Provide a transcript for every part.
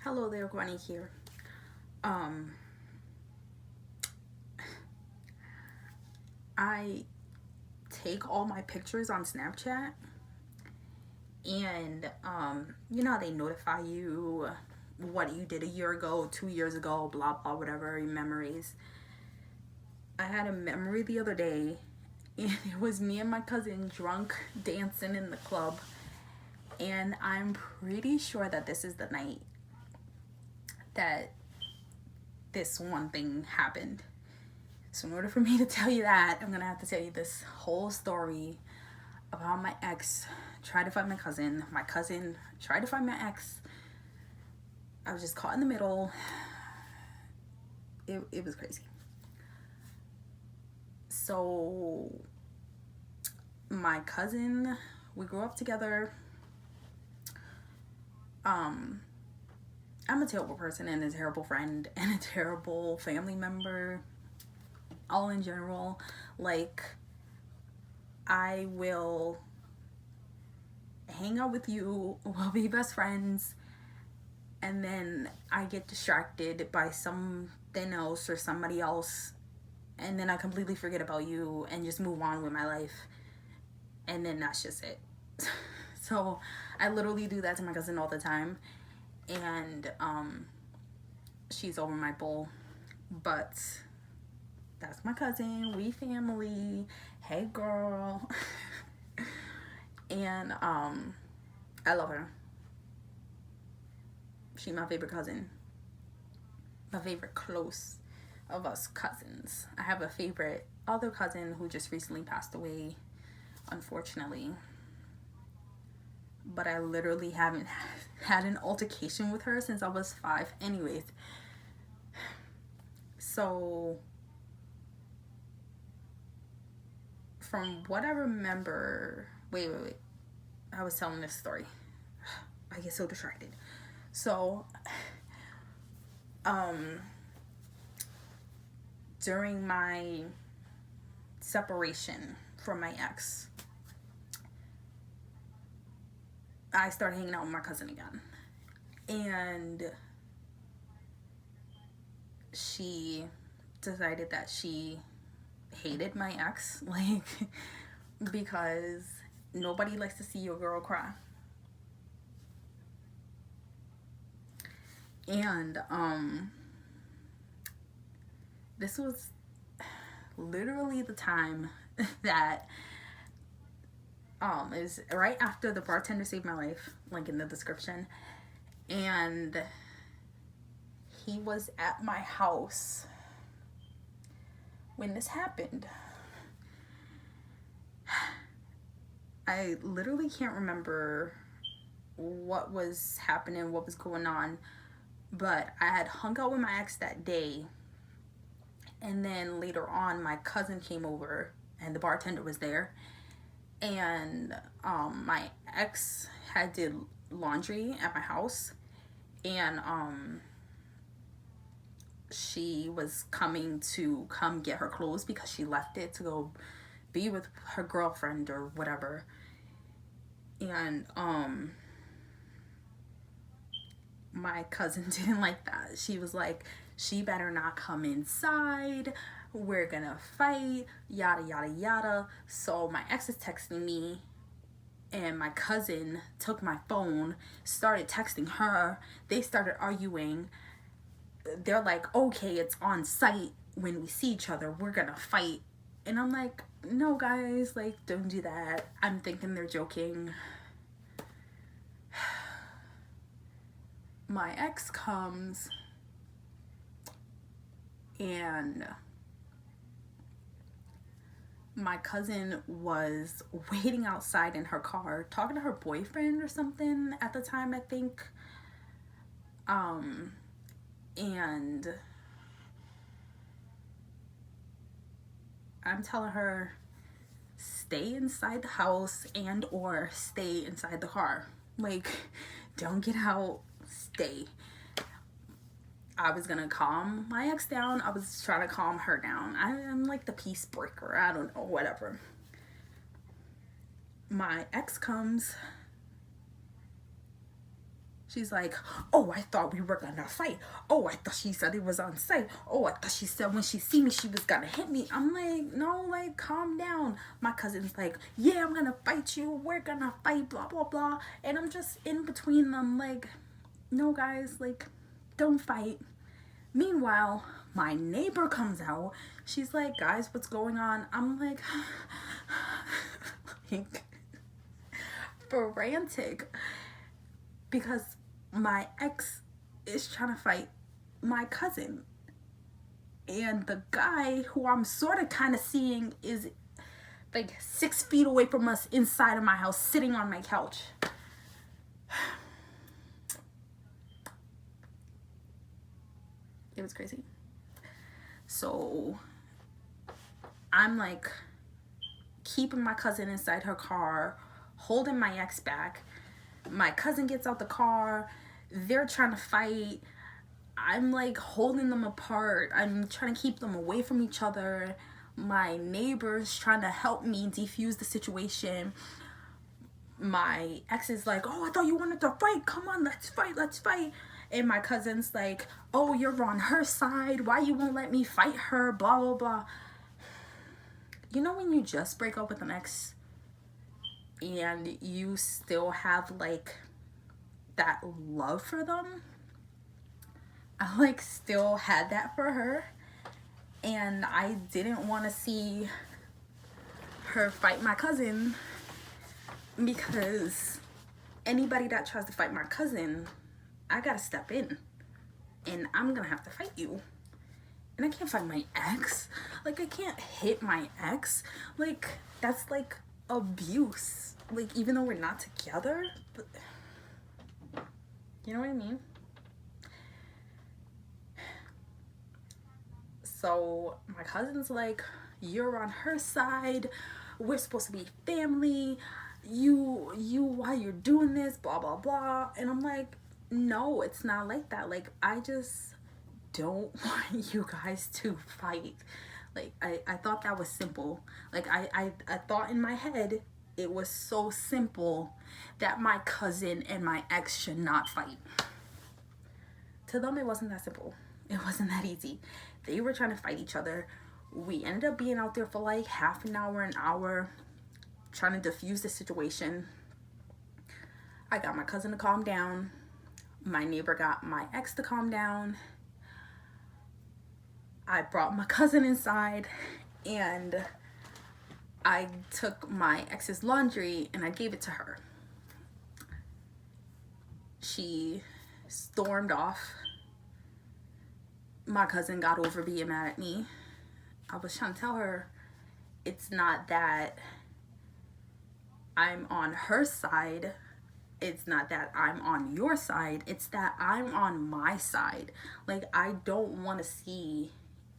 Hello there, Granny here. Um, I take all my pictures on Snapchat, and you know how they notify you what you did a year ago, 2 years ago, blah blah, whatever your memories. I had a memory the other day, and it was me and my cousin drunk dancing in the club, and I'm pretty sure that this is the night that this one thing happened. So in order for me to tell you that, I'm gonna have to tell you this whole story about my ex tried to find my cousin tried to find my ex. I was just caught in the middle. It was crazy. So my cousin, we grew up together. I'm a terrible person and a terrible friend and a terrible family member, all in general. Like, I will hang out with you, we'll be best friends, and then I get distracted by something else or somebody else, and then I completely forget about you and just move on with my life, and then that's just it. So I literally do that to my cousin all the time, and she's over my bull, but that's my cousin, we family, hey girl. And I love her. She's my favorite cousin, my favorite close of us cousins. I have a favorite other cousin who just recently passed away, unfortunately, but I literally haven't had an altercation with her since I was 5. Anyways, so from what I remember, wait, I was telling this story. I get so distracted. So, during my separation from my ex, I started hanging out with my cousin again. And she decided that she hated my ex, like, because nobody likes to see your girl cry. And this was literally the time that it was right after the bartender saved my life, link in the description, and he was at my house when this happened. I literally can't remember what was happening, what was going on, but I had hung out with my ex that day, and then later on my cousin came over and the bartender was there, and my ex had did laundry at my house, and she was coming to come get her clothes because she left it to go be with her girlfriend or whatever. And my cousin didn't like that. She was like, she better not come inside, we're gonna fight, yada yada yada. So my ex is texting me, and my cousin took my phone, started texting her. They started arguing. They're like, okay, it's on site, when we see each other we're gonna fight. And I'm like, no guys, like, don't do that. I'm thinking they're joking. My ex comes, and my cousin was waiting outside in her car talking to her boyfriend or something at the time, I think. And I'm telling her, stay inside the house and or stay inside the car. Like, don't get out, stay. I was gonna calm my ex down. I was trying to calm her down. I'm like the peace breaker. I don't know, whatever. My ex comes. She's like, oh, I thought we were gonna fight. Oh, I thought she said it was on site. Oh, I thought she said when she see me, she was gonna hit me. I'm like, no, like, calm down. My cousin's like, yeah, I'm gonna fight you. We're gonna fight, blah, blah, blah. And I'm just in between them, like, no, guys, like, don't fight. Meanwhile, my neighbor comes out. She's like, guys, what's going on? I'm like, frantic. Because my ex is trying to fight my cousin. And the guy who I'm sort of kind of seeing is like 6 feet away from us inside of my house, sitting on my couch. It was crazy. So I'm like keeping my cousin inside her car, holding my ex back. My cousin gets out the car. They're trying to fight. I'm like holding them apart. I'm trying to keep them away from each other. My neighbor's trying to help me defuse the situation. My ex is like, oh, I thought you wanted to fight. Come on, let's fight, let's fight. And my cousin's like, oh, you're on her side. Why you won't let me fight her? Blah, blah, blah. You know when you just break up with an ex and you still have like that love for them? I like still had that for her, and I didn't want to see her fight my cousin, because anybody that tries to fight my cousin, I gotta step in and I'm gonna have to fight you. And I can't fight my ex. Like, I can't hit my ex. Like, that's like abuse. Like, even though we're not together, but you know what I mean? So my cousin's like, you're on her side. We're supposed to be family. You, why you're doing this, blah, blah, blah. And I'm like, no, it's not like that. Like, I just don't want you guys to fight. Like, I thought that was simple. Like, I thought in my head it was so simple that my cousin and my ex should not fight. To them, it wasn't that simple. It wasn't that easy. They were trying to fight each other. We ended up being out there for like half an hour, trying to defuse the situation. I got my cousin to calm down. My neighbor got my ex to calm down. I brought my cousin inside, and I took my ex's laundry and I gave it to her. She stormed off. My cousin got over being mad at me. I was trying to tell her, it's not that I'm on her side. It's not that I'm on your side. It's that I'm on my side. Like, I don't want to see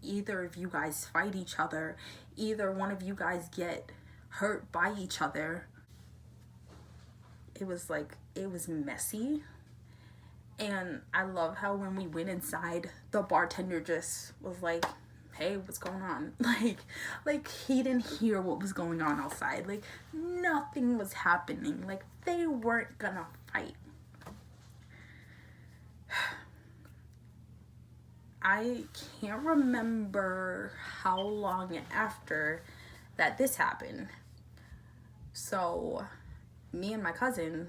either of you guys fight each other. Either one of you guys get hurt by each other. It was messy. And I love how when we went inside, the bartender just was like, hey, what's going on? Like he didn't hear what was going on outside. Like, nothing was happening. Like, they weren't gonna fight. I can't remember how long after that this happened. So, me and my cousin,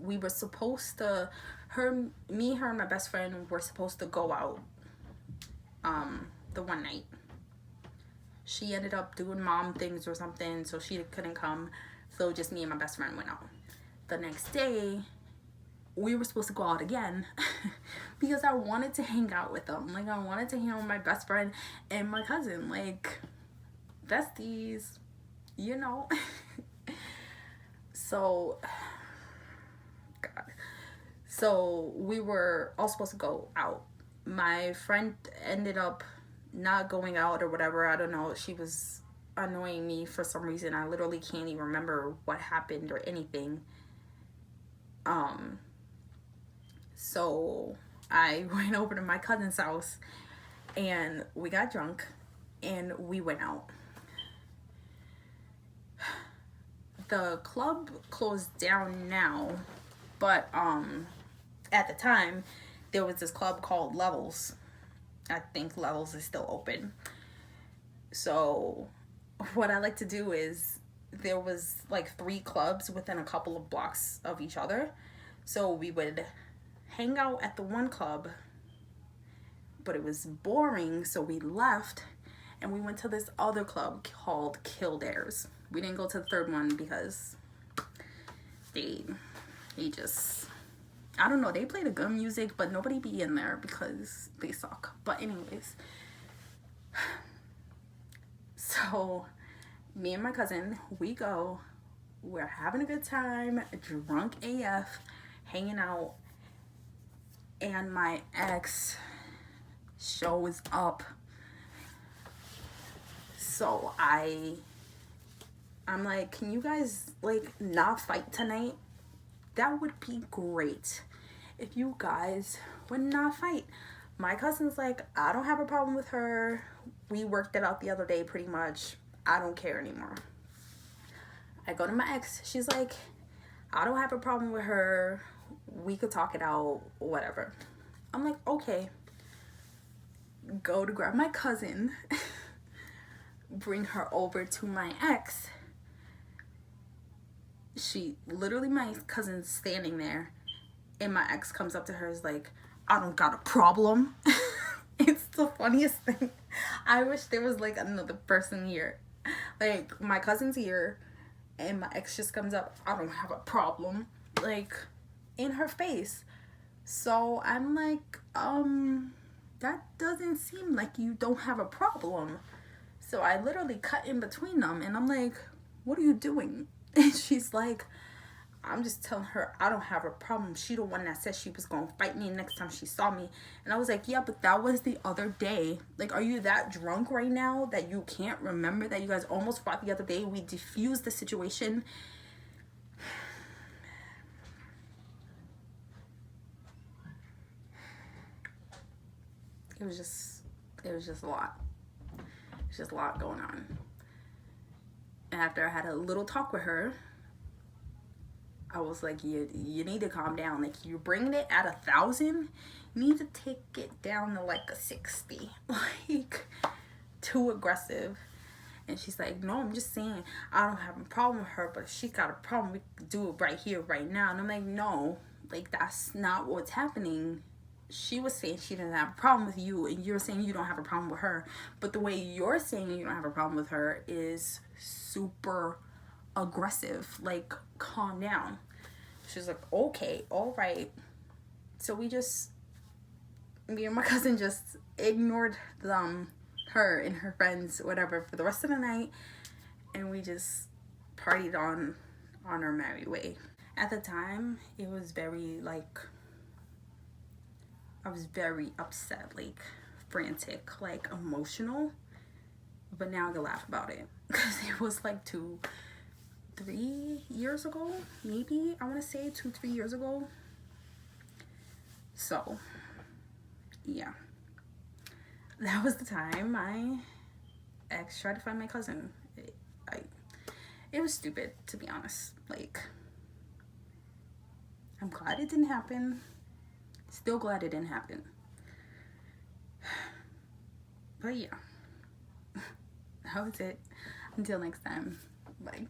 we were supposed to, her and my best friend were supposed to go out the one night. She ended up doing mom things or something, so she couldn't come. So just me and my best friend went out. The next day, we were supposed to go out again because I wanted to hang out with them. Like, I wanted to hang out with my best friend and my cousin. Like, besties, you know? So, God. So we were all supposed to go out. My friend ended up not going out or whatever. I don't know. She was annoying me for some reason. I literally can't even remember what happened or anything. So I went over to my cousin's house and we got drunk and we went out. the club closed down now, but at the time there was this club called Levels. I think Levels is still open. So what I like to do is, there was like 3 clubs within a couple of blocks of each other. So we would hang out at the one club, but it was boring, so we left and we went to this other club called Kildare's. We didn't go to the third one because they just, I don't know, they play the good music, but nobody be in there because they suck. But anyways, so me and my cousin, we go, we're having a good time, drunk AF, hanging out, and my ex shows up. So I'm like, can you guys like not fight tonight? That would be great if you guys would not fight. My cousin's like, I don't have a problem with her. We worked it out the other day pretty much. I don't care anymore. I go to my ex. She's like, I don't have a problem with her. We could talk it out, whatever. I'm like, okay. Go to grab my cousin. Bring her over to my ex. She, literally, my cousin's standing there. And my ex comes up to her, is like, I don't got a problem. It's the funniest thing. I wish there was like another person here. Like, my cousin's here and my ex just comes up, I don't have a problem, like, in her face. So I'm like, that doesn't seem like you don't have a problem. So I literally cut in between them and I'm like, what are you doing? And she's like, I'm just telling her I don't have a problem. She the one that said she was gonna fight me next time she saw me. And I was like, yeah, but that was the other day. Like, are you that drunk right now that you can't remember that you guys almost fought the other day? We diffused the situation. It was just a lot. It's just a lot going on. And after I had a little talk with her, I was like, you need to calm down. Like, you're bringing it at 1,000. You need to take it down to like a 60. Like, too aggressive. And she's like, no, I'm just saying, I don't have a problem with her, but if she got a problem, we can do it right here, right now. And I'm like, no, like, that's not what's happening. She was saying she didn't have a problem with you, and you're saying you don't have a problem with her. But the way you're saying you don't have a problem with her is super aggressive. Like, calm down. She's like, okay, all right. So me and my cousin just ignored her and her friends, whatever, for the rest of the night, and we just partied on our merry way. At the time, it was very, like, I was very upset, like, frantic, like, emotional, but now I can laugh about it, because it was like 3 years ago, maybe, I want to say 2-3 years ago. So yeah, that was the time my ex tried to find my cousin. It was stupid, to be honest. Like, I'm glad it didn't happen. Still glad it didn't happen. But yeah, that was it. Until next time, bye.